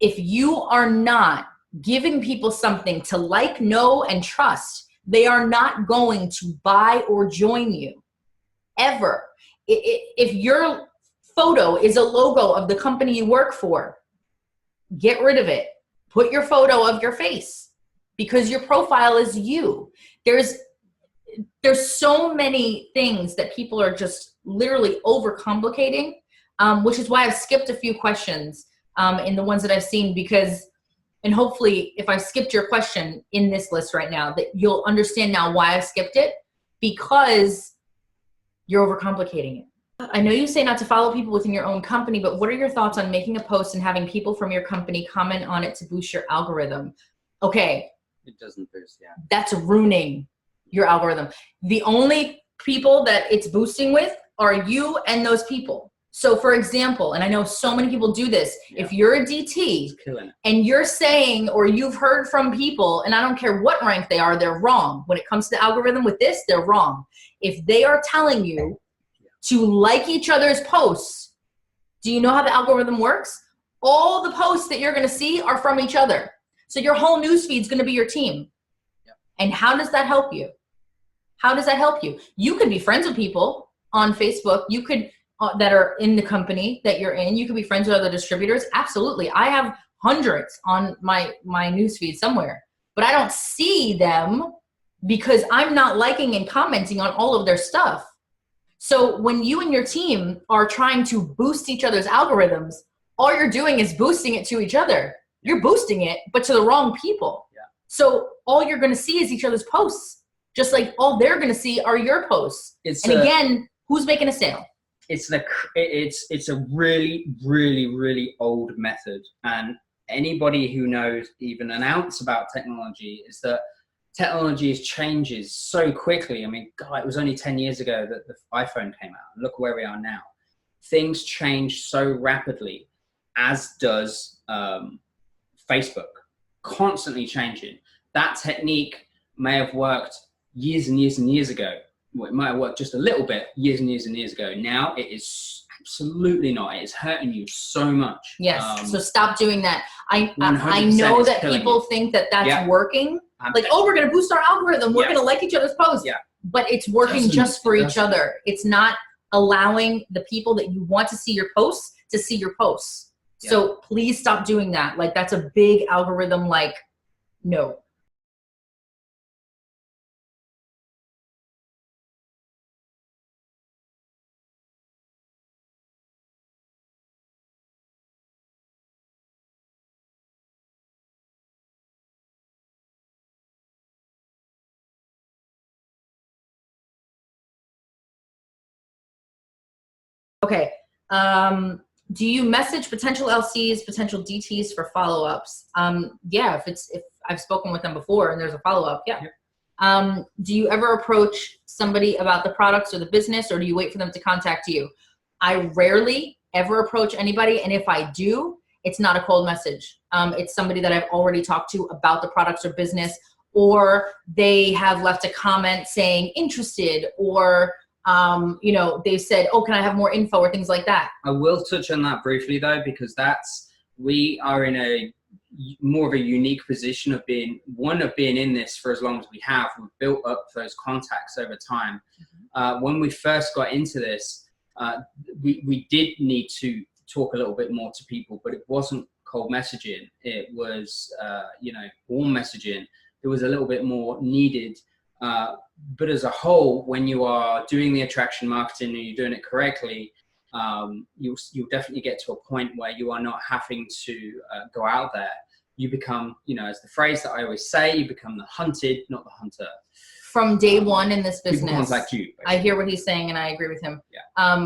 if you are not giving people something to like, know, and trust, they are not going to buy or join you, ever. If your photo is a logo of the company you work for, get rid of it. Put your photo of your face because your profile is you. There's so many things that people are just literally overcomplicating, which is why I've skipped a few questions in the ones that I've seen because, and hopefully if I skipped your question in this list right now, that you'll understand now why I skipped it because you're overcomplicating it. I know you say not to follow people within your own company, but what are your thoughts on making a post and having people from your company comment on it to boost your algorithm? Okay. It doesn't boost, yeah. That's ruining your algorithm. The only people that it's boosting with are you and those people. So for example, and I know so many people do this, yeah. If you're a DT and you're saying, or you've heard from people, and I don't care what rank they are, they're wrong. When it comes to the algorithm with this, they're wrong. If they are telling you to like each other's posts, do you know how the algorithm works? All the posts that you're gonna see are from each other. So your whole newsfeed is gonna be your team. Yeah. And how does that help you? How does that help you? You could be friends with people on Facebook. You could, that are in the company that you're in. You could be friends with other distributors. Absolutely. I have hundreds on my newsfeed somewhere, but I don't see them because I'm not liking and commenting on all of their stuff. So when you and your team are trying to boost each other's algorithms, all you're doing is boosting it to each other. You're boosting it, but to the wrong people. Yeah. So all you're going to see is each other's posts, just like all they're going to see are your posts. Again, who's making a sale? It's a really, really, really old method. And anybody who knows even an ounce about technology is that technology changes so quickly. I mean, God, it was only 10 years ago that the iPhone came out. Look where we are now. Things change so rapidly, as does Facebook, constantly changing. That technique may have worked years and years and years ago. Well, it might have worked just a little bit years and years and years ago. Now it is Absolutely not. It's hurting you so much. Yes. So stop doing that. I 100% know it's that killing people you. think that that's Yeah. working. Like, oh, we're going to boost our algorithm. We're Yeah. going to like each other's posts. Yeah. But it's working just for each other. It's not allowing the people that you want to see your posts to see your posts. Yeah. So please stop doing that. Like, that's a big algorithm, like, no. Okay. Do you message potential LCs, potential DTs for follow-ups? Yeah, if I've spoken with them before and there's a follow-up, yeah. Do you ever approach somebody about the products or the business, or do you wait for them to contact you? I rarely ever approach anybody, and if I do, it's not a cold message. It's somebody that I've already talked to about the products or business, or they have left a comment saying interested, or you know, they said, oh, can I have more info, or things like that. I will touch on that briefly though, because we are in a more of a unique position of being in this for as long as we have. We've built up those contacts over time. When we first got into this, we did need to talk a little bit more to people, but it wasn't cold messaging. It was, you know, warm messaging. There was a little bit more needed. But as a whole, when you are doing the attraction marketing and you're doing it correctly, you'll definitely get to a point where you are not having to go out there. You become, you know, as the phrase that I always say, you become the hunted, not the hunter. From day one in this business, people contact you, basically. I hear what he's saying and I agree with him. Yeah.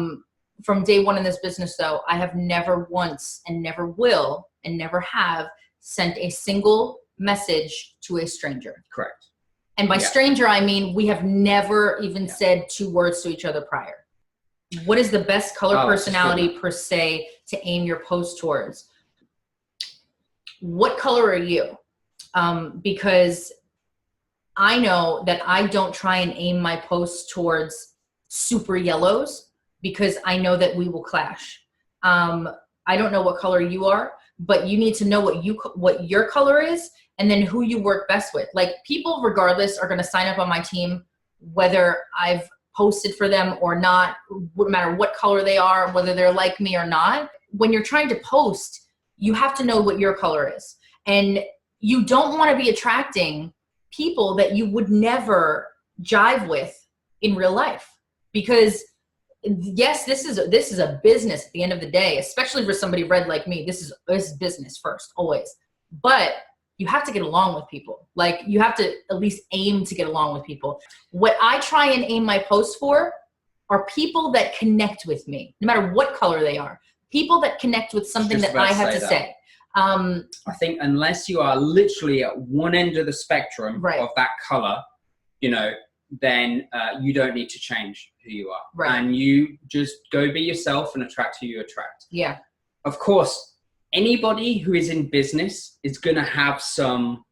From day one in this business though, I have never once and never will and never have sent a single message to a stranger. Correct. And by stranger, I mean, we have never even said 2 words to each other prior. What is the best color personality per se to aim your post towards? What color are you? Because I know that I don't try and aim my posts towards super yellows, because I know that we will clash. I don't know what color you are, but you need to know what your color is, and then who you work best with. Like, people regardless are gonna sign up on my team, whether I've posted for them or not, no matter what color they are, whether they're like me or not. When you're trying to post, you have to know what your color is. And you don't wanna be attracting people that you would never jive with in real life. Because yes, this is a business at the end of the day, especially for somebody red like me. This is business first, always. But you have to get along with people. Like, you have to at least aim to get along with people. What I try and aim my posts for are people that connect with me, no matter what color they are. People that connect with something that I have to say. I think unless you are literally at one end of the spectrum of that color, you know, then you don't need to change who you are. And you just go be yourself and attract who you attract. Yeah. Of course, anybody who is in business is going to have some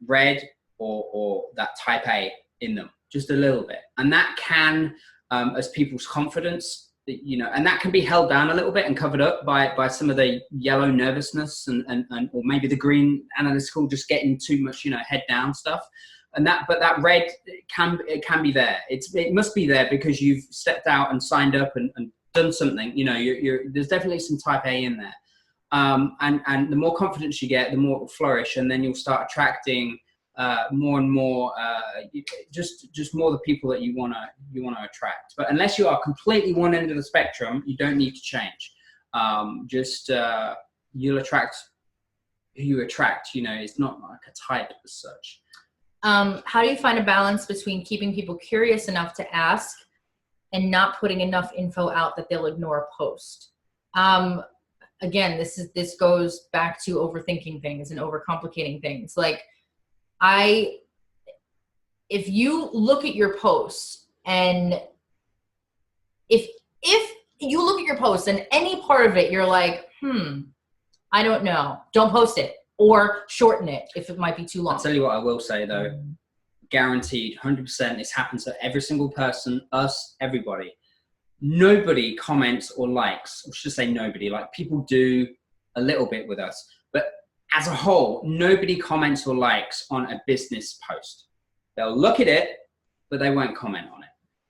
red or that type A in them, just a little bit. And that can, as people's confidence, you know, and that can be held down a little bit and covered up by some of the yellow nervousness and or maybe the green analytical, just getting too much, you know, head down stuff. And but that red can be there. It must be there because you've stepped out and signed up and done something. You know, there's definitely some type A in there. And the more confidence you get, the more it will flourish, and then you'll start attracting more and more, just more the people that you wanna attract. But unless you are completely one end of the spectrum, you don't need to change. You'll attract who you attract. You know, it's not like a type as such. How do you find a balance between keeping people curious enough to ask and not putting enough info out that they'll ignore a post? Again, this goes back to overthinking things and overcomplicating things. Like, if you look at your posts, and if you look at your posts and any part of it you're like, I don't know, don't post it, or shorten it if it might be too long. I'll tell you what I will say though, guaranteed 100%, this happens to every single person, us, everybody. nobody comments or likes, or should I say nobody, like people do a little bit with us, but as a whole, nobody comments or likes on a business post. They'll look at it, but they won't comment on it.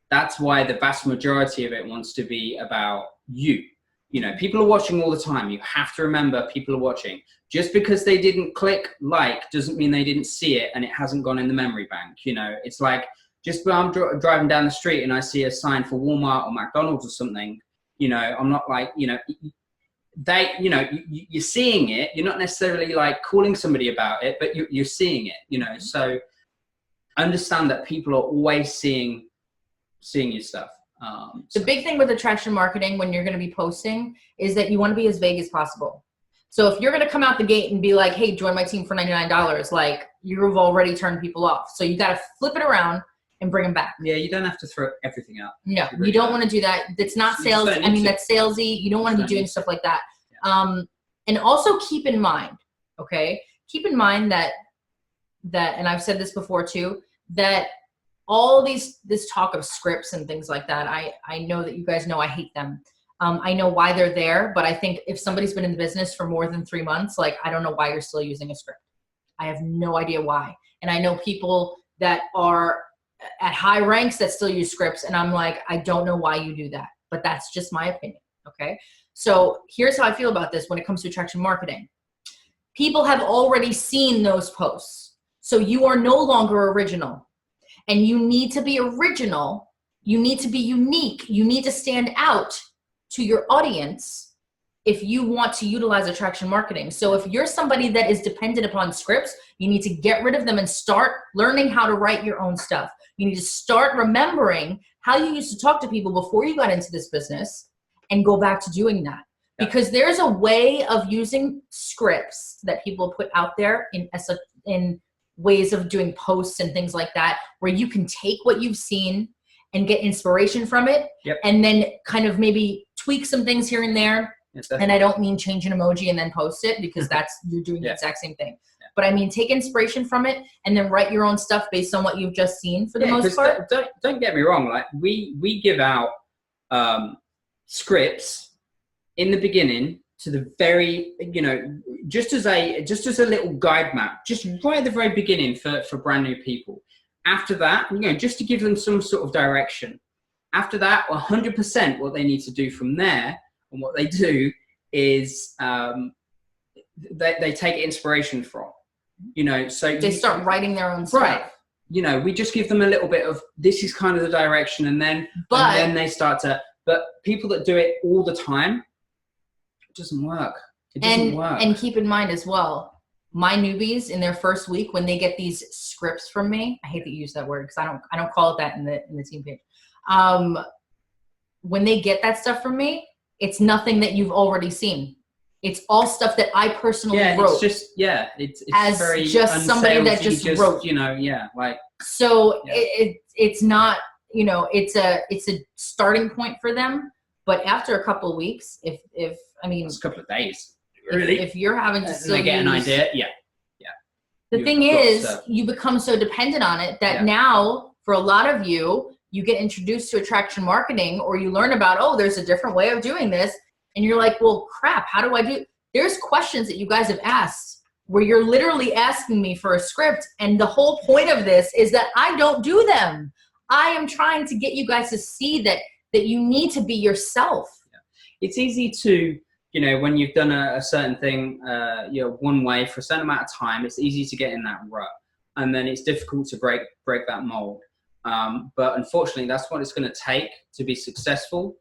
That's why the vast majority of it wants to be about you. You know, people are watching all the time. You have to remember people are watching. Just because they didn't click like doesn't mean they didn't see it and it hasn't gone in the memory bank. You know, it's like just when I'm driving down the street and I see a sign for Walmart or McDonald's or something, you know, I'm not like, you know, you're seeing it. You're not necessarily like calling somebody about it, but you're seeing it, you know. So understand that people are always seeing your stuff. The big thing with attraction marketing when you're going to be posting is that you want to be as vague as possible. So if you're going to come out the gate and be like, hey, join my team for $99, like you've already turned people off. So you got to flip it around and bring them back. Yeah, you don't have to throw everything out. No, you don't want to do that. That's not sales. I mean, that's salesy. You don't want to be doing stuff like that. Yeah. And also keep in mind, okay? Keep in mind that, and I've said this before too, that all this talk of scripts and things like that, I know that you guys know I hate them. I know why they're there, but I think if somebody's been in the business for more than 3 months, like I don't know why you're still using a script. I have no idea why. And I know people that are at high ranks that still use scripts, and I'm like, I don't know why you do that, but that's just my opinion, okay? So here's how I feel about this when it comes to attraction marketing. People have already seen those posts, so you are no longer original. And you need to be original. You need to be unique. You need to stand out to your audience if you want to utilize attraction marketing. So if you're somebody that is dependent upon scripts, you need to get rid of them and start learning how to write your own stuff. You need to start remembering how you used to talk to people before you got into this business and go back to doing that. Because there's a way of using scripts that people put out there in ways of doing posts and things like that, where you can take what you've seen and get inspiration from it, and then kind of maybe tweak some things here and there. And I don't mean change an emoji and then post it, because you're doing the exact same thing. But I mean, take inspiration from it and then write your own stuff based on what you've just seen for the most part. Don't get me wrong. Like we give out scripts in the beginning to the very, you know, just as a little guide map, just right at the very beginning for brand new people. After that, you know, just to give them some sort of direction. After that, 100% what they need to do from there, and what they do is they take inspiration from, you know, so they start writing their own stuff. Right. You know, we just give them a little bit of, this is kind of the direction, and then they start to, but people that do it all the time, it doesn't work. It doesn't work. And keep in mind as well, my newbies in their first week, when they get these scripts from me, I hate that you use that word because I don't call it that in the team page. When they get that stuff from me, it's nothing that you've already seen. It's all stuff that I personally wrote. It's as very just somebody that just wrote. You know, like. So it's not, you know, it's a starting point for them. But after a couple of weeks, it's a couple of days. Really? If you're having to still get an idea, The thing is, you become so dependent on it that now, for a lot of you, you get introduced to attraction marketing, or you learn about, oh, there's a different way of doing this. And you're like, well, crap, how do I do? There's questions that you guys have asked where you're literally asking me for a script. And the whole point of this is that I don't do them. I am trying to get you guys to see that you need to be yourself. It's easy to, you know, when you've done a certain thing, one way for a certain amount of time, it's easy to get in that rut, and then it's difficult to break that mold. But unfortunately, that's what it's going to take to be successful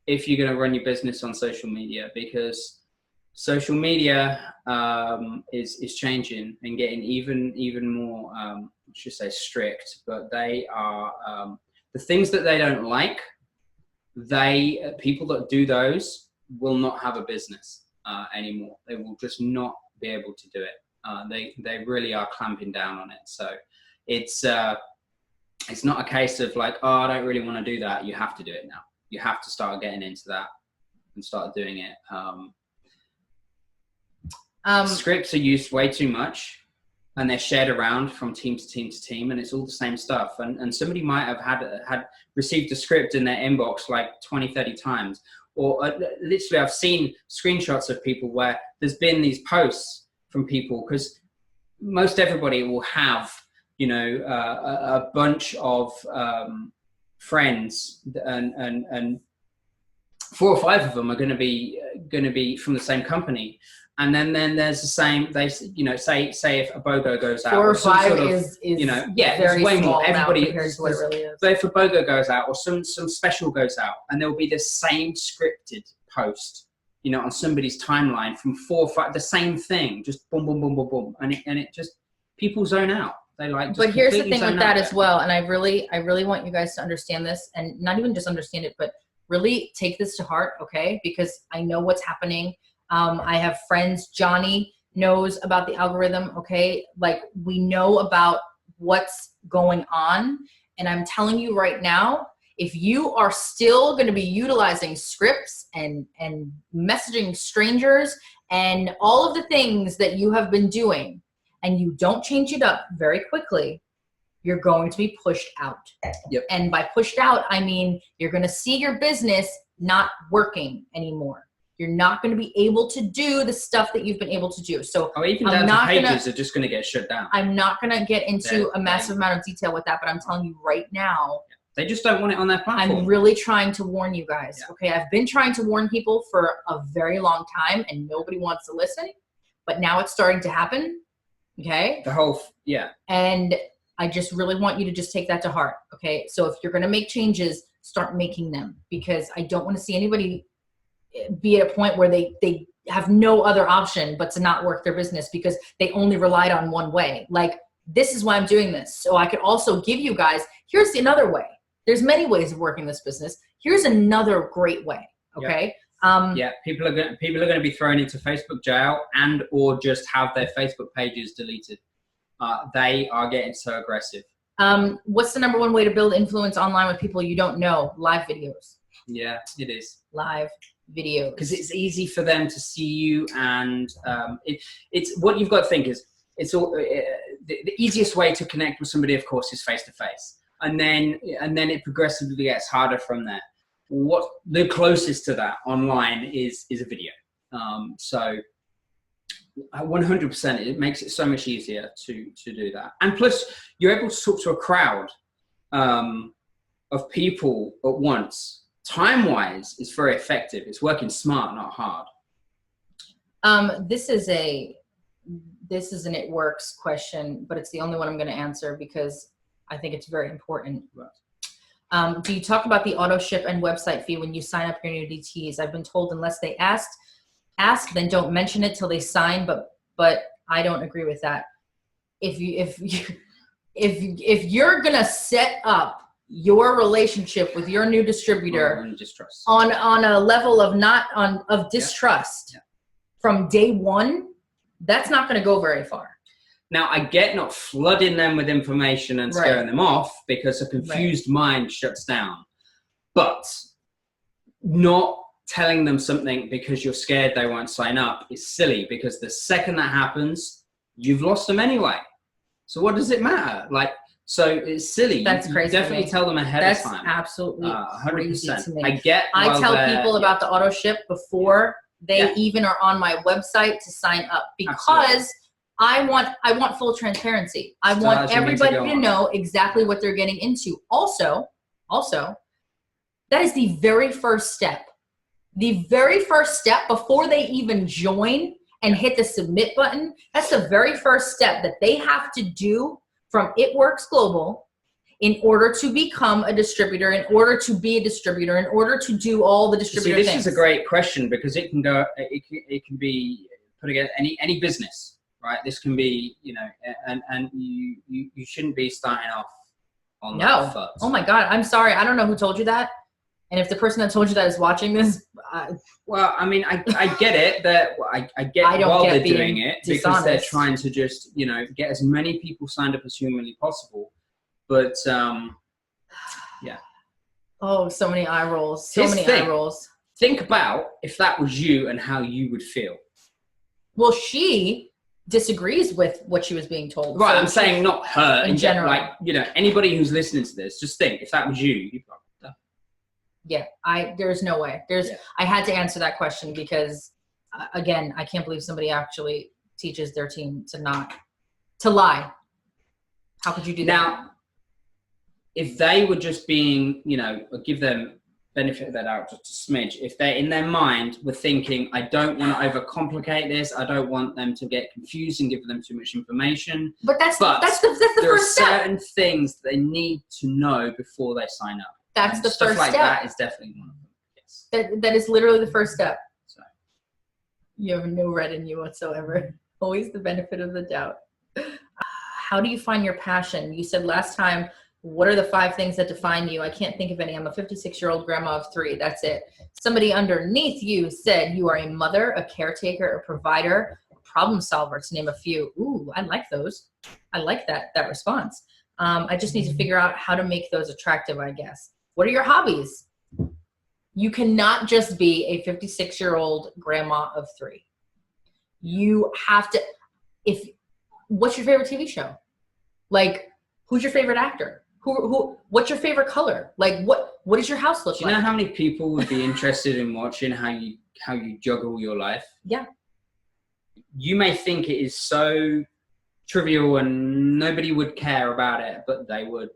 if you're going to run your business on social media, because social media is changing and getting even more, I should say, strict. But they are the things that they don't like. People that do those will not have a business anymore. They will just not be able to do it. They really are clamping down on it. So it's not a case of like, oh, I don't really want to do that. You have to do it now. You have to start getting into that and start doing it. Scripts are used way too much. and they're shared around from team to team to team, and it's all the same stuff. And somebody might have had received a script in their inbox like 20, 30 times, or literally I've seen screenshots of people where there's been these posts from people, because most everybody will have, you know, a bunch of friends, and 4 or 5 of them are going to be from the same company. And then there's the same, they, you know, say if a BOGO goes out, 4 or 5 sort of, is you know, yeah, very there's way small more. Everybody, compared to what it really is. but if a BOGO goes out, or some special goes out, and there will be the same scripted post, you know, on somebody's timeline from 4 or 5, the same thing, just boom, boom, boom, boom, boom, and it just, people zone out. They like. But here's the thing with that as well, and I really want you guys to understand this, and not even just understand it, but really take this to heart, okay? Because I know what's happening. I have friends, Johnny knows about the algorithm, okay? Like, we know about what's going on. And I'm telling you right now, if you are still going to be utilizing scripts and messaging strangers and all of the things that you have been doing, and you don't change it up very quickly, you're going to be pushed out. Yep. And by pushed out, I mean, you're going to see your business not working anymore. You're not going to be able to do the stuff that you've been able to do. So even down to pages are just going to get shut down. I'm not going to get into a massive amount of detail with that, but I'm telling you right now, they just don't want it on their platform. I'm really trying to warn you guys. Yeah. Okay, I've been trying to warn people for a very long time, and nobody wants to listen. But now it's starting to happen. Okay. And I just really want you to just take that to heart. Okay. So if you're going to make changes, start making them, because I don't want to see anybody be at a point where they have no other option but to not work their business because they only relied on one way. Like, this is why I'm doing this. So I could also give you guys, here's another way. There's many ways of working this business. Here's another great way. Okay. Yeah. People are going to be thrown into Facebook jail and, or just have their Facebook pages deleted. They are getting so aggressive. What's the #1 way to build influence online with people you don't know? Live videos. Yeah, it is. Live videos. Because it's easy for them to see you, and it's what you've got to think is, it's all the easiest way to connect with somebody, of course, is face to face, and then it progressively gets harder from there. What the closest to that online is a video. So 100%, it makes it so much easier to do that, and plus you're able to talk to a crowd of people at once. Time-wise, it's very effective. It's working smart, not hard. This is an it works question, but it's the only one I'm going to answer because I think it's very important. Right. Do you talk about the auto ship and website fee when you sign up your new DTs? I've been told unless they ask, then don't mention it till they sign. But I don't agree with that. If you're gonna set up your relationship with your new distributor on a level of distrust from day one, that's not going to go very far. Now, I get not flooding them with information and scaring them off, because a confused mind shuts down, but not telling them something because you're scared they won't sign up is silly, because the second that happens, you've lost them anyway. So what does it matter? Like, so it's silly. That's crazy. Definitely tell them ahead of time. That's absolutely 100%. To me. I tell people about the auto ship before they even are on my website to sign up, because I want full transparency. I want everybody to know exactly what they're getting into. Also, that is the very first step. The very first step before they even join and hit the submit button. That's the very first step that they have to do from It Works Global in order to become a distributor, in order to be a distributor, in order to do all the distributor things. This is a great question, because it can be put against any business, right? This can be, you know, and you shouldn't be starting off on that foot. Oh my God, I'm sorry. I don't know who told you that. And if the person that told you that is watching this, well, I mean, I get it that I get while they're doing it, because they're trying to just, you know, get as many people signed up as humanly possible. But yeah. Oh, so many eye rolls. So many eye rolls. Think about if that was you and how you would feel. Well, she disagrees with what she was being told. Right, So I'm saying not her in general. Like, you know, anybody who's listening to this, just think, if that was you, you'd be like, yeah, there's no way. I had to answer that question because, again, I can't believe somebody actually teaches their team to lie. How could you do that? Now, if they were just being, you know, give them benefit of that doubt just a smidge, if they in their mind were thinking, I don't want to overcomplicate this, I don't want them to get confused and give them too much information. But that's the there first are step. certain things they need to know before they sign up. That's and the stuff first like step. That is definitely one of them. Yes. That is literally the first step. So. You have no red in you whatsoever. Always the benefit of the doubt. How do you find your passion? You said last time, what are the 5 things that define you? I can't think of any. I'm a 56-year-old grandma of 3. That's it. Somebody underneath you said you are a mother, a caretaker, a provider, a problem solver, to name a few. Ooh, I like those. I like that response. I just need to figure out how to make those attractive, I guess. What are your hobbies? You cannot just be a 56-year-old grandma of 3. You have to, what's your favorite TV show? Like, who's your favorite actor? What's your favorite color? Like, what does your house look like? Do you know how many people would be interested in watching how you juggle your life? Yeah. You may think it is so trivial and nobody would care about it, but they would.